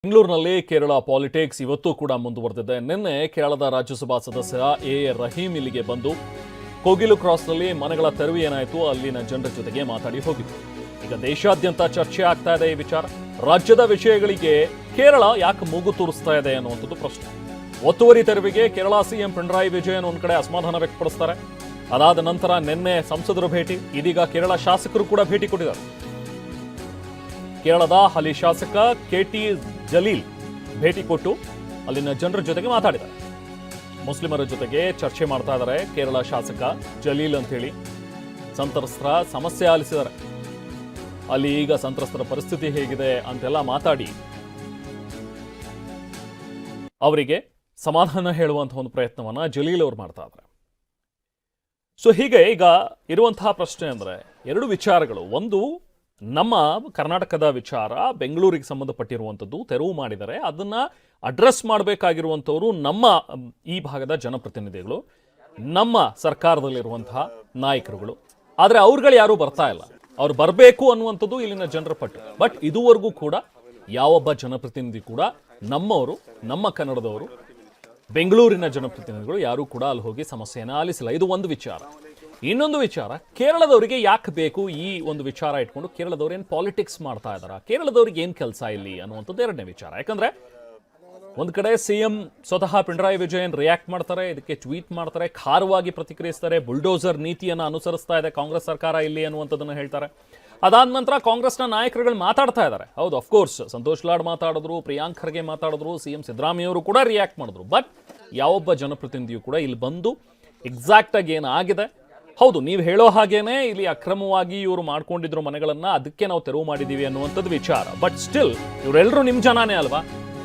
ಬೆಂಗಳೂರಿನಲ್ಲಿ ಕೇರಳ ಪಾಲಿಟಿಕ್ಸ್ ಇವತ್ತು ಕೂಡ ಮುಂದುವರೆದಿದೆ. ನಿನ್ನೆ ಕೇರಳದ ರಾಜ್ಯಸಭಾ ಸದಸ್ಯ ಎ ರಹೀಂ ಇಲ್ಲಿಗೆ ಬಂದು ಕೋಗಿಲು ಕ್ರಾಸ್ನಲ್ಲಿ ಮನೆಗಳ ತೆರವು ಏನಾಯಿತು ಅಲ್ಲಿನ ಜನರ ಜೊತೆಗೆ ಮಾತಾಡಿ ಹೋಗಿದ್ರು. ಈಗ ದೇಶಾದ್ಯಂತ ಚರ್ಚೆ ಆಗ್ತಾ ಇದೆ ಈ ವಿಚಾರ. ರಾಜ್ಯದ ವಿಷಯಗಳಿಗೆ ಕೇರಳ ಯಾಕೆ ಮೂಗು ತೂರಿಸ್ತಾ ಇದೆ ಅನ್ನುವಂಥದ್ದು ಪ್ರಶ್ನೆ. ಒತ್ತುವರಿ ತೆರವಿಗೆ ಕೇರಳ ಸಿಎಂ ಪಿಣರಾಯಿ ವಿಜಯನ್ ಒಂದ್ ಕಡೆ ಅಸಮಾಧಾನ ವ್ಯಕ್ತಪಡಿಸ್ತಾರೆ. ಅದಾದ ನಂತರ ನಿನ್ನೆ ಸಂಸದರು ಭೇಟಿ, ಇದೀಗ ಕೇರಳ ಶಾಸಕರು ಕೂಡ ಭೇಟಿ ಕೊಟ್ಟಿದ್ದಾರೆ. ಕೇರಳದ ಹಾಲಿ ಶಾಸಕ ಕೆಟಿ ಜಲೀಲ್ ಭೇಟಿ ಕೊಟ್ಟು ಅಲ್ಲಿನ ಜನರ ಜೊತೆಗೆ ಮಾತಾಡಿದ್ದಾರೆ. ಮುಸ್ಲಿಮರ ಜೊತೆಗೆ ಚರ್ಚೆ ಮಾಡ್ತಾ ಇದ್ದಾರೆ ಕೇರಳ ಶಾಸಕ ಜಲೀಲ್ ಅಂತ ಹೇಳಿ. ಸಂತ್ರಸ್ತರ ಸಮಸ್ಯೆ ಆಲಿಸಿದ್ದಾರೆ. ಅಲ್ಲಿ ಈಗ ಸಂತ್ರಸ್ತರ ಪರಿಸ್ಥಿತಿ ಹೇಗಿದೆ ಅಂತೆಲ್ಲ ಮಾತಾಡಿ ಅವರಿಗೆ ಸಮಾಧಾನ ಹೇಳುವಂತಹ ಒಂದು ಪ್ರಯತ್ನವನ್ನ ಜಲೀಲ್ ಅವರು ಮಾಡ್ತಾ ಇದ್ದಾರೆ. ಸೊ ಹೀಗೆ ಈಗ ಇರುವಂತಹ ಪ್ರಶ್ನೆ ಅಂದ್ರೆ ಎರಡು ವಿಚಾರಗಳು. ಒಂದು, ನಮ್ಮ ಕರ್ನಾಟಕದ ವಿಚಾರ ಬೆಂಗಳೂರಿಗೆ ಸಂಬಂಧಪಟ್ಟಿರುವಂಥದ್ದು, ತೆರವು ಮಾಡಿದರೆ ಅದನ್ನ ಅಡ್ರೆಸ್ ಮಾಡಬೇಕಾಗಿರುವಂಥವರು ನಮ್ಮ ಈ ಭಾಗದ ಜನಪ್ರತಿನಿಧಿಗಳು, ನಮ್ಮ ಸರ್ಕಾರದಲ್ಲಿರುವಂತಹ ನಾಯಕರುಗಳು. ಆದರೆ ಅವ್ರುಗಳು ಯಾರೂ ಬರ್ತಾ ಇಲ್ಲ. ಅವ್ರು ಬರಬೇಕು ಅನ್ನುವಂಥದ್ದು ಇಲ್ಲಿನ ಜನರ ಪಟ್ಟು. ಬಟ್ ಇದುವರೆಗೂ ಕೂಡ ಯಾವೊಬ್ಬ ಜನಪ್ರತಿನಿಧಿ ಕೂಡ ನಮ್ಮವರು, ನಮ್ಮ ಕನ್ನಡದವರು, ಬೆಂಗಳೂರಿನ ಜನಪ್ರತಿನಿಧಿಗಳು ಯಾರೂ ಕೂಡ ಅಲ್ಲಿ ಹೋಗಿ ಸಮಸ್ಯೆಯನ್ನು ಆಲಿಸಿಲ್ಲ. ಇದು ಒಂದು ವಿಚಾರ. ಇನ್ನೊಂದು ವಿಚಾರ, ಕೇರಳದವರಿಗೆ ಯಾಕೆ ಬೇಕು ಈ ಒಂದು ವಿಚಾರ ಇಟ್ಕೊಂಡು ಕೇರಳದವ್ರು ಏನು ಪಾಲಿಟಿಕ್ಸ್ ಮಾಡ್ತಾ ಇದಾರ, ಕೇರಳದವ್ರಿಗೆ ಏನು ಕೆಲಸ ಇಲ್ಲಿ ಅನ್ನುವಂಥದ್ದು ಎರಡನೇ ವಿಚಾರ. ಯಾಕಂದ್ರೆ ಒಂದು ಕಡೆ ಸಿಎಂ ಸ್ವತಃ ಪಿಣರಾಯಿ ವಿಜಯನ್ ರಿಯಾಕ್ಟ್ ಮಾಡ್ತಾರೆ, ಇದಕ್ಕೆ ಟ್ವೀಟ್ ಮಾಡ್ತಾರೆ, ಖಾರವಾಗಿ ಪ್ರತಿಕ್ರಿಯಿಸ್ತಾರೆ. ಬುಲ್ಡೋಸರ್ ನೀತಿಯನ್ನು ಅನುಸರಿಸ್ತಾ ಇದೆ ಕಾಂಗ್ರೆಸ್ ಸರ್ಕಾರ ಇಲ್ಲಿ ಅನ್ನುವಂಥದ್ದನ್ನು ಹೇಳ್ತಾರೆ. ಅದಾದ ನಂತರ ಕಾಂಗ್ರೆಸ್ನ ನಾಯಕರುಗಳು ಮಾತಾಡ್ತಾ ಇದ್ದಾರೆ. ಹೌದು, ಅಫ್ಕೋರ್ಸ್ ಸಂತೋಷ್ ಲಾಡ್ ಮಾತಾಡಿದ್ರು, ಪ್ರಿಯಾಂಕ್ ಖರ್ಗೆ ಮಾತಾಡಿದ್ರು, ಸಿಎಂ ಸಿದ್ದರಾಮಯ್ಯ ಅವರು ಕೂಡ ರಿಯಾಕ್ಟ್ ಮಾಡಿದ್ರು. ಬಟ್ ಯಾವೊಬ್ಬ ಜನಪ್ರತಿನಿಧಿಯು ಕೂಡ ಇಲ್ಲಿ ಬಂದು ಎಕ್ಸಾಕ್ಟ್ ಆಗಿ ಏನಾಗಿದೆ, ಹೌದು ನೀವು ಹೇಳೋ ಹಾಗೇನೆ ಇಲ್ಲಿ ಅಕ್ರಮವಾಗಿ ಇವರು ಮಾಡ್ಕೊಂಡಿದ್ರು ಮನೆಗಳನ್ನ, ಅದಕ್ಕೆ ನಾವು ತೆರವು ಮಾಡಿದೀವಿ ಅನ್ನುವಂಥದ್ದು ವಿಚಾರ. ಬಟ್ ಸ್ಟಿಲ್ ಇವರೆಲ್ಲರೂ ನಿಮ್ ಜನಾನೇ ಅಲ್ವಾ,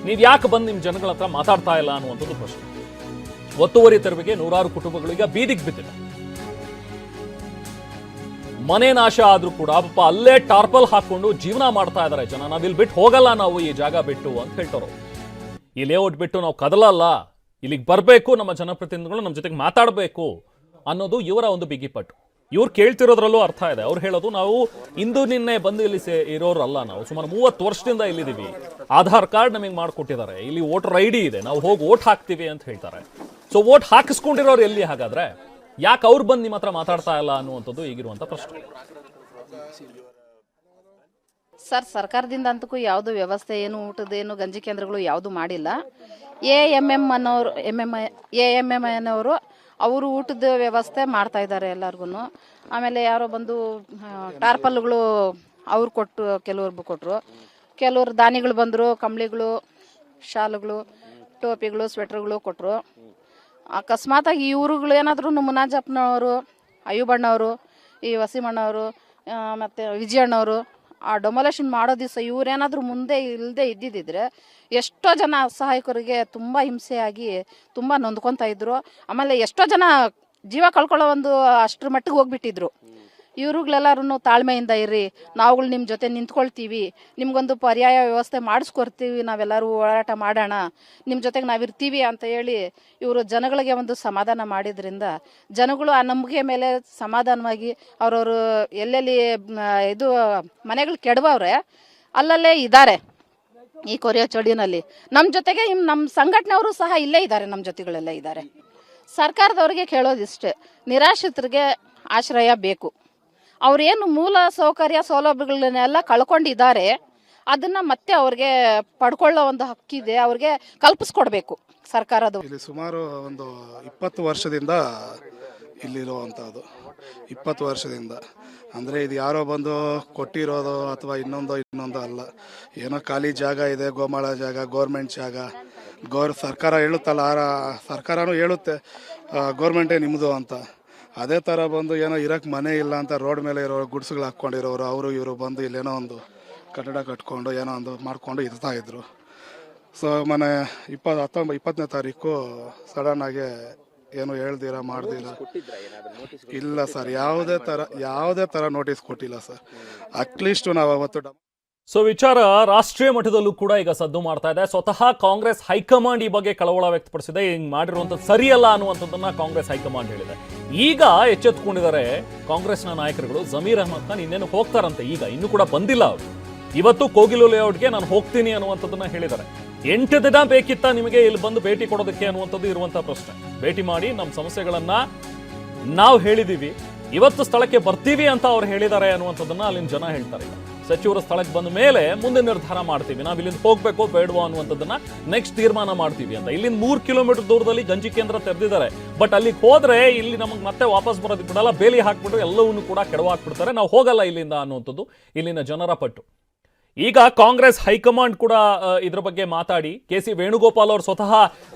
ನೀವು ಯಾಕೆ ಬಂದು ನಿಮ್ಮ ಜನಗಳ ಹತ್ರ ಮಾತಾಡ್ತಾ ಇಲ್ಲ ಅನ್ನುವಂಥದ್ದು ಪ್ರಶ್ನೆ. ಒತ್ತುವರಿ ತೆರವಿಗೆ ನೂರಾರು ಕುಟುಂಬಗಳಿಗೆ ಬೀದಿಗೆ ಬಿದ್ದಿದೆ. ಮನೆ ನಾಶ ಆದ್ರೂ ಕೂಡ ಪಾಪ ಅಲ್ಲೇ ಟಾರ್ಪಲ್ ಹಾಕೊಂಡು ಜೀವನ ಮಾಡ್ತಾ ಇದ್ದಾರೆ ಜನ. ನಾವಿಲ್ಲಿ ಬಿಟ್ಟು ಹೋಗಲ್ಲ, ನಾವು ಈ ಜಾಗ ಬಿಟ್ಟು ಅಂತ ಹೇಳ್ತಾರೋ. ಈ ಲೇಔಟ್ ಬಿಟ್ಟು ನಾವು ಕದಲಲ್ಲ, ಇಲ್ಲಿಗೆ ಬರಬೇಕು, ನಮ್ಮ ಜನಪ್ರತಿನಿಧಿಗಳು ನಮ್ಮ ಜೊತೆಗೆ ಮಾತಾಡಬೇಕು ಅನ್ನೋದು ಇವರ ಒಂದು ಬಿಗಿಪಟ್ಟು. ಇವ್ರು ಕೇಳ್ತಿರೋದ್ರಲ್ಲೂ ಅರ್ಥ ಇದೆ. ಅವ್ರು ಹೇಳೋದು, ನಾವು ಇಂದು ನಿನ್ನೆ ಬಂದು ಇಲ್ಲಿ ಇರೋರಲ್ಲ, ನಾವು ಸುಮಾರು 30 ವರ್ಷದಿಂದ ಇಲ್ಲಿದ್ದೀವಿ, ಆಧಾರ್ ಕಾರ್ಡ್ ನಮಗೆ ಮಾಡಿಕೊಟ್ಟಿದ್ದಾರೆ, ಇಲ್ಲಿ ವೋಟರ್ ಐಡಿ ಇದೆ, ನಾವು ಹೋಗಿ ವೋಟ್ ಹಾಕ್ತೀವಿ ಅಂತ ಹೇಳ್ತಾರೆ. ಸೊ ವೋಟ್ ಹಾಕಿಸ್ಕೊಂಡಿರೋರು ಎಲ್ಲಿ ಹಾಗಾದ್ರೆ? ಯಾಕೆ ಅವ್ರು ಬಂದು ನಿಮ್ಮ ಹತ್ರ ಮಾತಾಡ್ತಾ ಇಲ್ಲ ಅನ್ನುವಂಥದ್ದು ಈಗಿರುವಂತ ಪ್ರಶ್ನೆ. ಸರ್, ಸರ್ಕಾರದಿಂದ ಅಂತಕ್ಕೂ ಯಾವುದು ವ್ಯವಸ್ಥೆ ಏನು ಊಟದೇನು ಗಂಜಿ ಕೇಂದ್ರಗಳು ಯಾವುದು ಮಾಡಿಲ್ಲ. ಎಎಂಎಂ ಅನ್ನೋರು ಅವರು ಊಟದ ವ್ಯವಸ್ಥೆ ಮಾಡ್ತಾ ಇದ್ದಾರೆ ಎಲ್ಲರಿಗೂ. ಆಮೇಲೆ ಯಾರೋ ಬಂದು ಟಾರ್ಪಲ್ಗಳು ಅವ್ರು ಕೊಟ್ಟು, ಕೆಲವ್ರು ಕೊಟ್ಟರು, ಕೆಲವರು ದಾನಿಗಳು ಬಂದರು, ಕಂಬಳಿಗಳು, ಶಾಲುಗಳು, ಟೋಪಿಗಳು, ಸ್ವೆಟರ್ಗಳು ಕೊಟ್ಟರು. ಅಕಸ್ಮಾತಾಗಿ ಇವ್ರುಗಳು ಏನಾದರೂ ಮುನಾಜಪ್ಪನವರು, ಅಯ್ಯುಬಣ್ಣವರು, ಈ ವಸೀಮಣ್ಣವರು ಮತ್ತು ವಿಜಯಣ್ಣವರು ಆ ಡೆಮೊಲೇಷನ್ ಮಾಡೋ ದಿವಸ ಇವ್ರೇನಾದರೂ ಮುಂದೆ ಇಲ್ಲದೆ ಇದ್ದಿದ್ದರೆ ಎಷ್ಟೋ ಜನ ಅಸಹಾಯಕರಿಗೆ ತುಂಬ ಹಿಂಸೆಯಾಗಿ ತುಂಬ ನೊಂದ್ಕೊತಾ ಇದ್ರು. ಆಮೇಲೆ ಎಷ್ಟೋ ಜನ ಜೀವ ಕಳ್ಕೊಳ್ಳೋ ಒಂದು ಅಷ್ಟರ ಮಟ್ಟಿಗೆ ಹೋಗ್ಬಿಟ್ಟಿದ್ರು. ಇವ್ರುಗಳೆಲ್ಲರೂ ತಾಳ್ಮೆಯಿಂದ ಇರ್ರಿ, ನಾವುಗಳು ನಿಮ್ಮ ಜೊತೆ ನಿಂತ್ಕೊಳ್ತೀವಿ, ನಿಮ್ಗೊಂದು ಪರ್ಯಾಯ ವ್ಯವಸ್ಥೆ ಮಾಡಿಸ್ಕೊಡ್ತೀವಿ, ನಾವೆಲ್ಲರೂ ಹೋರಾಟ ಮಾಡೋಣ, ನಿಮ್ಮ ಜೊತೆಗೆ ನಾವಿರ್ತೀವಿ ಅಂತ ಹೇಳಿ ಇವರು ಜನಗಳಿಗೆ ಒಂದು ಸಮಾಧಾನ ಮಾಡಿದ್ರಿಂದ ಜನಗಳು ಆ ನಂಬಿಕೆ ಮೇಲೆ ಸಮಾಧಾನವಾಗಿ ಅವ್ರವರು ಎಲ್ಲೆಲ್ಲಿ ಇದು ಮನೆಗಳು ಕೆಡವವ್ರೆ ಅಲ್ಲಲ್ಲೇ ಇದ್ದಾರೆ. ಈ ಕೊರಿಯಾ ಚಳಿನಲ್ಲಿ ನಮ್ಮ ಜೊತೆಗೆ ನಮ್ಮ ಸಂಘಟನೆಯವರು ಸಹ ಇಲ್ಲೇ ಇದ್ದಾರೆ, ನಮ್ಮ ಜೊತೆಗಳೆಲ್ಲ ಇದ್ದಾರೆ. ಸರ್ಕಾರದವ್ರಿಗೆ ಕೇಳೋದಿಷ್ಟೇ, ನಿರಾಶ್ರಿತರಿಗೆ ಆಶ್ರಯ ಬೇಕು. ಅವ್ರೇನು ಮೂಲ ಸೌಕರ್ಯ ಸೌಲಭ್ಯಗಳನ್ನೆಲ್ಲ ಕಳ್ಕೊಂಡಿದ್ದಾರೆ, ಅದನ್ನ ಮತ್ತೆ ಅವ್ರಿಗೆ ಪಡ್ಕೊಳ್ಳೋ ಒಂದು ಹಕ್ಕಿದೆ, ಅವ್ರಿಗೆ ಕಲ್ಪಿಸ್ಕೊಡ್ಬೇಕು ಸರ್ಕಾರದು. ಇಲ್ಲಿ ಸುಮಾರು ಒಂದು 20 ವರ್ಷದಿಂದ ಇಲ್ಲಿರುವಂಥದ್ದು. 20 ವರ್ಷದಿಂದ ಅಂದರೆ ಇದು ಯಾರೋ ಬಂದು ಕೊಟ್ಟಿರೋದು ಅಥವಾ ಇನ್ನೊಂದು ಅಲ್ಲ. ಏನೋ ಖಾಲಿ ಜಾಗ ಇದೆ, ಗೋಮಾಳ ಜಾಗ, ಗೌರ್ಮೆಂಟ್ ಜಾಗ. ಸರ್ಕಾರ ಹೇಳುತ್ತಲ್ಲ, ಸರ್ಕಾರನೂ ಹೇಳುತ್ತೆ ಗೌರ್ಮೆಂಟೇ ನಿಮ್ಮದು ಅಂತ. ಅದೇ ಥರ ಬಂದು ಏನೋ ಇರೋಕ್ಕೆ ಮನೆ ಇಲ್ಲ ಅಂತ ರೋಡ್ ಮೇಲೆ ಇರೋ ಗುಡ್ಸ್ಗಳು ಹಾಕ್ಕೊಂಡಿರೋರು ಅವರು ಇವರು ಬಂದು ಇಲ್ಲೇನೋ ಒಂದು ಕಟ್ಟಡ ಕಟ್ಕೊಂಡು ಏನೋ ಒಂದು ಮಾಡ್ಕೊಂಡು ಇರ್ತಾಯಿದ್ರು. ಸೊ ಮೊನ್ನೆ 20ನೇ ತಾರೀಕು ಸಡನ್ನಾಗಿ ಏನು ಹೇಳ್ದಿರ ಮಾಡ್ದಿರ ಇಲ್ಲ ಸರ್, ಯಾವುದೇ ಥರ ನೋಟಿಸ್ ಕೊಟ್ಟಿಲ್ಲ ಸರ್. ಅಟ್ಲೀಸ್ಟ್ ನಾವು ಅವತ್ತು ಸೊ ವಿಚಾರ ರಾಷ್ಟ್ರೀಯ ಮಟ್ಟದಲ್ಲೂ ಕೂಡ ಈಗ ಸದ್ದು ಮಾಡ್ತಾ ಇದೆ. ಸ್ವತಃ ಕಾಂಗ್ರೆಸ್ ಹೈಕಮಾಂಡ್ ಈ ಬಗ್ಗೆ ಕಳವಳ ವ್ಯಕ್ತಪಡಿಸಿದೆ. ಹಿಂಗ್ ಮಾಡಿರುವಂತದ್ದು ಸರಿಯಲ್ಲ ಅನ್ನುವಂಥದ್ದನ್ನ ಕಾಂಗ್ರೆಸ್ ಹೈಕಮಾಂಡ್ ಹೇಳಿದೆ. ಈಗ ಎಚ್ಚೆತ್ತುಕೊಂಡಿದ್ದಾರೆ ಕಾಂಗ್ರೆಸ್ನ ನಾಯಕರುಗಳು. ಜಮೀರ್ ಅಹಮದ್ ಖಾನ್ ಇನ್ನೇನು ಹೋಗ್ತಾರಂತೆ, ಈಗ ಇನ್ನೂ ಕೂಡ ಬಂದಿಲ್ಲ ಅವರು. ಇವತ್ತು ಕೋಗಿಲು ಲೇಔಟ್ಗೆ ನಾನು ಹೋಗ್ತೀನಿ ಅನ್ನುವಂಥದ್ದನ್ನ ಹೇಳಿದ್ದಾರೆ. 8 ದಿನ ಬೇಕಿತ್ತ ನಿಮಗೆ ಇಲ್ಲಿ ಬಂದು ಭೇಟಿ ಕೊಡೋದಕ್ಕೆ ಅನ್ನುವಂಥದ್ದು ಇರುವಂತಹ ಪ್ರಶ್ನೆ. ಭೇಟಿ ಮಾಡಿ ನಮ್ಮ ಸಮಸ್ಯೆಗಳನ್ನ ನಾವು ಹೇಳಿದೀವಿ, ಇವತ್ತು ಸ್ಥಳಕ್ಕೆ ಬರ್ತೀವಿ ಅಂತ ಅವ್ರು ಹೇಳಿದ್ದಾರೆ ಅನ್ನುವಂಥದ್ದನ್ನ ಅಲ್ಲಿನ ಜನ ಹೇಳ್ತಾರೆ. ಸಚಿವರು ಸ್ಥಳಕ್ಕೆ ಬಂದ ಮೇಲೆ ಮುಂದೆ ನಿರ್ಧಾರ ಮಾಡ್ತೀವಿ, ನಾವು ಇಲ್ಲಿಂದ ಹೋಗ್ಬೇಕೋ ಬೇಡವೋ ಅನ್ನುವಂಥದ್ದನ್ನ ನೆಕ್ಸ್ಟ್ ತೀರ್ಮಾನ ಮಾಡ್ತೀವಿ ಅಂತ. ಇಲ್ಲಿಂದ 3 ಕಿಲೋಮೀಟರ್ ದೂರದಲ್ಲಿ ಗಂಜಿ ಕೇಂದ್ರ ತೆರೆದಿದ್ದಾರೆ. ಬಟ್ ಅಲ್ಲಿಗೆ ಹೋದ್ರೆ ಇಲ್ಲಿ ನಮಗೆ ಮತ್ತೆ ವಾಪಸ್ ಬರೋದಕ್ಕೆ ಬಿಡಲ್ಲ, ಬೇಲಿ ಹಾಕ್ಬಿಟ್ಟು ಎಲ್ಲವನ್ನೂ ಕೂಡ ಕೆಡವಾಕ್ಬಿಡ್ತಾರೆ, ನಾವು ಹೋಗಲ್ಲ ಇಲ್ಲಿಂದ ಅನ್ನುವಂಥದ್ದು ಇಲ್ಲಿನ ಜನರ ಪಟ್ಟು. ಈಗ ಕಾಂಗ್ರೆಸ್ ಹೈಕಮಾಂಡ್ ಕೂಡ ಇದ್ರ ಬಗ್ಗೆ ಮಾತಾಡಿ ಕೆ.ಸಿ. ವೇಣುಗೋಪಾಲ್ ಅವರು ಸ್ವತಃ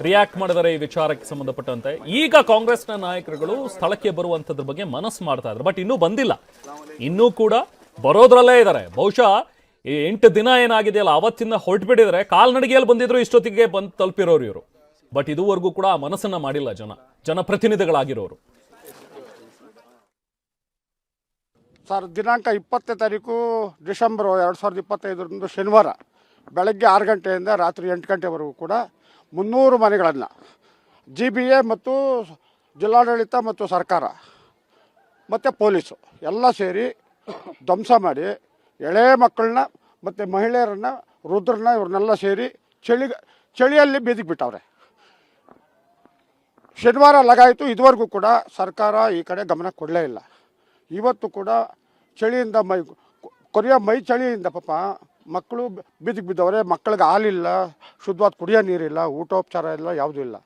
ರಿಯಾಕ್ಟ್ ಮಾಡಿದ್ದಾರೆ ಈ ವಿಚಾರಕ್ಕೆ ಸಂಬಂಧಪಟ್ಟಂತೆ. ಈಗ ಕಾಂಗ್ರೆಸ್ನ ನಾಯಕರುಗಳು ಸ್ಥಳಕ್ಕೆ ಬರುವಂತದ್ರ ಬಗ್ಗೆ ಮನಸ್ಸು ಮಾಡ್ತಾ ಇದ್ರು, ಬಟ್ ಇನ್ನೂ ಬಂದಿಲ್ಲ, ಇನ್ನೂ ಕೂಡ ಬರೋದ್ರಲ್ಲೇ ಇದ್ದಾರೆ. ಬಹುಶಃ 8 ದಿನ ಏನಾಗಿದೆಯಲ್ಲ ಅವತ್ತಿಂದ ಹೊರಟುಬಿಟ್ಟಿದ್ರೆ ಕಾಲ್ನಡಿಗೆಯಲ್ಲಿ ಬಂದಿದ್ರು ಇಷ್ಟೊತ್ತಿಗೆ ಬಂದು ತಲುಪಿರೋರು ಇವರು. ಬಟ್ ಇದುವರೆಗೂ ಕೂಡ ಆ ಮನಸ್ಸನ್ನ ಮಾಡಿಲ್ಲ ಜನಪ್ರತಿನಿಧಿಗಳಾಗಿರೋರು. ಸರ್, ದಿನಾಂಕ 20ನೇ ತಾರೀಕು ಡಿಸೆಂಬರ್ 2025 ಶನಿವಾರ ಬೆಳಗ್ಗೆ 6 ಗಂಟೆಯಿಂದ ರಾತ್ರಿ 8 ಗಂಟೆವರೆಗೂ ಕೂಡ 300 ಮನೆಗಳನ್ನು GBA ಮತ್ತು ಜಿಲ್ಲಾಡಳಿತ ಮತ್ತು ಸರ್ಕಾರ ಮತ್ತು ಪೊಲೀಸು ಎಲ್ಲ ಸೇರಿ ಧ್ವಂಸ ಮಾಡಿ ಎಳೆ ಮಕ್ಕಳನ್ನ ಮತ್ತು ಮಹಿಳೆಯರನ್ನ, ವೃದ್ಧರನ್ನ ಇವ್ರನ್ನೆಲ್ಲ ಸೇರಿ ಚಳಿಯಲ್ಲಿ ಬೀದಿಗೆ ಬಿಟ್ಟವ್ರೆ. ಶನಿವಾರ ಲಗಾಯಿತು. ಇದುವರೆಗೂ ಕೂಡ ಸರ್ಕಾರ ಈ ಕಡೆ ಗಮನ ಕೊಡಲೇ ಇಲ್ಲ. ಇವತ್ತು ಕೂಡ ಚಳಿಯಿಂದ ಕೊರಿಯ ಮೈ ಚಳಿಯಿಂದ ಪಾಪ ಮಕ್ಕಳು ಬೀದಿಗೆ ಬಿದ್ದವ್ರೆ. ಮಕ್ಕಳಿಗೆ ಹಾಲಿಲ್ಲ, ಶುದ್ಧವಾದ ಕುಡಿಯೋ ನೀರಿಲ್ಲ, ಊಟೋಪಚಾರ ಇಲ್ಲ, ಯಾವುದೂ ಇಲ್ಲ.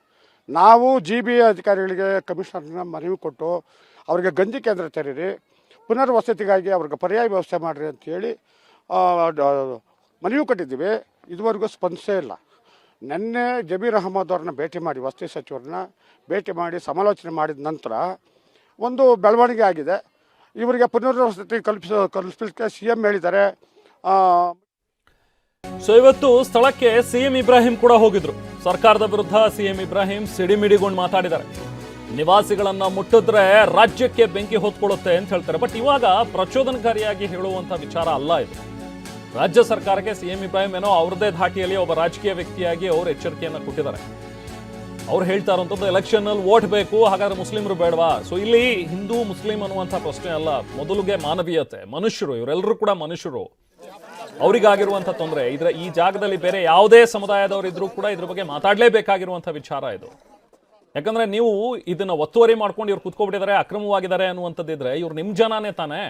ನಾವು GBA ಅಧಿಕಾರಿಗಳಿಗೆ, ಕಮಿಷನರ್ನ ಮನವಿ ಕೊಟ್ಟು ಅವರಿಗೆ ಗಂಜಿ ಕೇಂದ್ರ ತೆರೀರಿ, ಪುನರ್ವಸತಿಗಾಗಿ ಅವ್ರಿಗೆ ಪರ್ಯಾಯ ವ್ಯವಸ್ಥೆ ಮಾಡಿರಿ ಅಂತೇಳಿ ಮನವಿ ಕೊಟ್ಟಿದ್ದೀವಿ. ಇದುವರೆಗೂ ಸ್ಪಂದಿಸೇ ಇಲ್ಲ. ನಿನ್ನೆ ಜಬೀರ್ ಅಹಮದ್ ಅವ್ರನ್ನ ಭೇಟಿ ಮಾಡಿ, ವಸತಿ ಸಚಿವರನ್ನ ಭೇಟಿ ಮಾಡಿ ಸಮಾಲೋಚನೆ ಮಾಡಿದ ನಂತರ ಒಂದು ಬೆಳವಣಿಗೆ ಆಗಿದೆ. ಇವರಿಗೆ ಪುನರ್ವಸತಿ ಕಲ್ಪಿಸಲಿಕ್ಕೆ CM ಹೇಳಿದ್ದಾರೆ. ಸೊ ಇವತ್ತು ಸ್ಥಳಕ್ಕೆ CM ಇಬ್ರಾಹಿಂ ಕೂಡ ಹೋಗಿದ್ರು. ಸರ್ಕಾರದ ವಿರುದ್ಧ CM ಇಬ್ರಾಹಿಂ ಸಿಡಿಮಿಡಿಗೊಂಡು ಮಾತಾಡಿದ್ದಾರೆ. ನಿವಾಸಿಗಳನ್ನ ಮುಟ್ಟಿದ್ರೆ ರಾಜ್ಯಕ್ಕೆ ಬೆಂಕಿ ಹೊತ್ಕೊಳ್ಳುತ್ತೆ ಅಂತ ಹೇಳ್ತಾರೆ. ಬಟ್ ಇವಾಗ ಪ್ರಚೋದನಕಾರಿಯಾಗಿ ಹೇಳುವಂತ ವಿಚಾರ ಅಲ್ಲ ಇದು. ರಾಜ್ಯ ಸರ್ಕಾರಕ್ಕೆ CM ಇಬ್ರಾಹಿಂ ಏನೋ ಅವ್ರದೇ ಧಾಟಿಯಲ್ಲಿ ಒಬ್ಬ ರಾಜಕೀಯ ವ್ಯಕ್ತಿಯಾಗಿ ಅವರು ಎಚ್ಚರಿಕೆಯನ್ನ ಕೊಟ್ಟಿದ್ದಾರೆ. ಅವ್ರು ಹೇಳ್ತಾ ಇರುವಂಥದ್ದು ಎಲೆಕ್ಷನ್ ಅಲ್ಲಿ ವೋಟ್ ಬೇಕು, ಹಾಗಾದ್ರೆ ಮುಸ್ಲಿಮರು ಬೇಡವಾ? ಸೊ ಇಲ್ಲಿ ಹಿಂದೂ ಮುಸ್ಲಿಂ ಅನ್ನುವಂಥ ಪ್ರಶ್ನೆ ಅಲ್ಲ, ಮೊದಲಿಗೆ ಮಾನವೀಯತೆ, ಮನುಷ್ಯರು, ಇವರೆಲ್ಲರೂ ಕೂಡ ಮನುಷ್ಯರು. ಅವರಿಗಾಗಿರುವಂಥ ತೊಂದರೆ ಈ ಜಾಗದಲ್ಲಿ ಬೇರೆ ಯಾವುದೇ ಸಮುದಾಯದವರು ಇದ್ರೂ ಕೂಡ ಇದ್ರ ಬಗ್ಗೆ ಮಾತಾಡಲೇಬೇಕಾಗಿರುವಂಥ ವಿಚಾರ ಇದು. ಯಾಕಂದ್ರೆ ನೀವು ಇದನ್ನ ಒತ್ತುವರಿ ಮಾಡ್ಕೊಂಡು ಇವ್ರು ಕುತ್ಕೊಬಿಟ್ಟಿದ್ದಾರೆ, ಅಕ್ರಮವಾಗಿದ್ದಾರೆ ಅನ್ನುವಂಥದ್ದಿದ್ರೆ ಇವ್ರು ನಿಮ್ ಜನಾನೇ ತಾನೇ.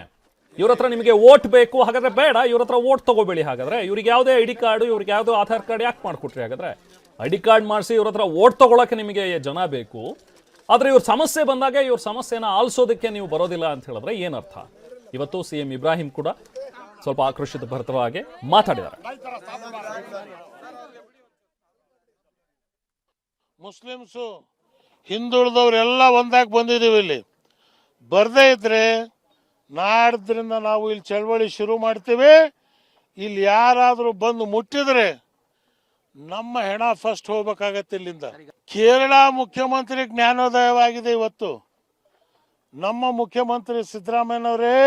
ಇವ್ರ ಹತ್ರ ನಿಮಗೆ ವೋಟ್ ಬೇಕು, ಹಾಗಾದ್ರೆ ಬೇಡ, ಇವ್ರ ಹತ್ರ ವೋಟ್ ತಗೋಬೇಡಿ. ಹಾಗಾದ್ರೆ ಇವ್ರಿಗೆ ಯಾವುದೇ ID ಕಾರ್ಡು, ಇವ್ರಿಗೆ ಯಾವುದೋ ಆಧಾರ್ ಕಾರ್ಡ್ ಯಾಕೆ ಮಾಡ್ಕೊಟ್ರಿ? ಹಾಗಾದ್ರೆ ID ಕಾರ್ಡ್ ಮಾಡಿಸಿ ಇವ್ರ ಹತ್ರ ವೋಟ್ ತಗೊಳಕ್ಕೆ ನಿಮಗೆ ಜನ ಬೇಕು, ಆದ್ರೆ ಇವ್ರ ಸಮಸ್ಯೆ ಬಂದಾಗ ಇವ್ರ ಸಮಸ್ಯೆನ ಆಲಿಸೋದಕ್ಕೆ ನೀವು ಬರೋದಿಲ್ಲ ಅಂತ ಹೇಳಿದ್ರೆ ಏನರ್ಥ? ಇವತ್ತು CM ಇಬ್ರಾಹಿಂ ಕೂಡ ಸ್ವಲ್ಪ ಆಕ್ರೋಶಿತ ಭರಿತವಾಗಿ ಮಾತಾಡಿದ್ದಾರೆ. ಮುಸ್ಲಿಮ್ಸು ಹಿಂದುಳಿದವರೆಲ್ಲ ಒಂದಾಗಿ ಬಂದಿದ್ದೀವಿ. ಇಲ್ಲಿ ಬರ್ದೇ ಇದ್ರೆ ನಾಡ್ದ್ರಿಂದ ನಾವು ಇಲ್ಲಿ ಚಳವಳಿ ಶುರು ಮಾಡ್ತೀವಿ. ಇಲ್ಲಿ ಯಾರಾದರೂ ಬಂದು ಮುಟ್ಟಿದ್ರೆ ನಮ್ಮ ಹೆಣ ಫಸ್ಟ್ ಹೋಗ್ಬೇಕಾಗತ್ತೆ ಇಲ್ಲಿಂದ. ಕೇರಳ ಮುಖ್ಯಮಂತ್ರಿ ಜ್ಞಾನೋದಯವಾಗಿದೆ ಇವತ್ತು. ನಮ್ಮ ಮುಖ್ಯಮಂತ್ರಿ ಸಿದ್ದರಾಮಯ್ಯನವರೇ,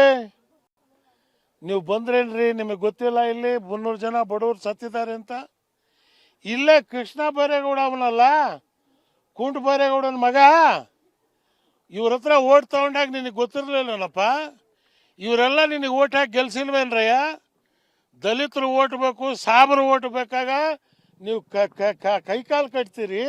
ನೀವು ಬಂದ್ರೇನ್ರಿ? ನಿಮಗೆ ಗೊತ್ತಿಲ್ಲ ಇಲ್ಲಿ 300 ಜನ ಬಡವರು ಸತ್ತಿದ್ದಾರೆ ಅಂತ? ಇಲ್ಲೇ ಕೃಷ್ಣ ಬೈರೇಗೌಡ ಅವನಲ್ಲ, ಕುಂಟ ಬೈರೇಗೌಡನ ಮಗ, ಇವ್ರ ಹತ್ರ ಓಟ್ ತಗೊಂಡಾಗ ನಿನಗೆ ಗೊತ್ತಿರ್ಲಿಲ್ಲನಪ್ಪ? ಇವರೆಲ್ಲ ನಿನಗೆ ಓಟ್ ಹಾಕಿ ಗೆಲ್ಸಿಲ್ವೇನ್ರಯ್ಯ? ದಲಿತರು ಓಟ್ ಬೇಕು, ಸಾಬರು ಓಟ್ ಬೇಕಾಗ ನೀವು ಕೈಕಾಲು ಕಟ್ತೀರಿ.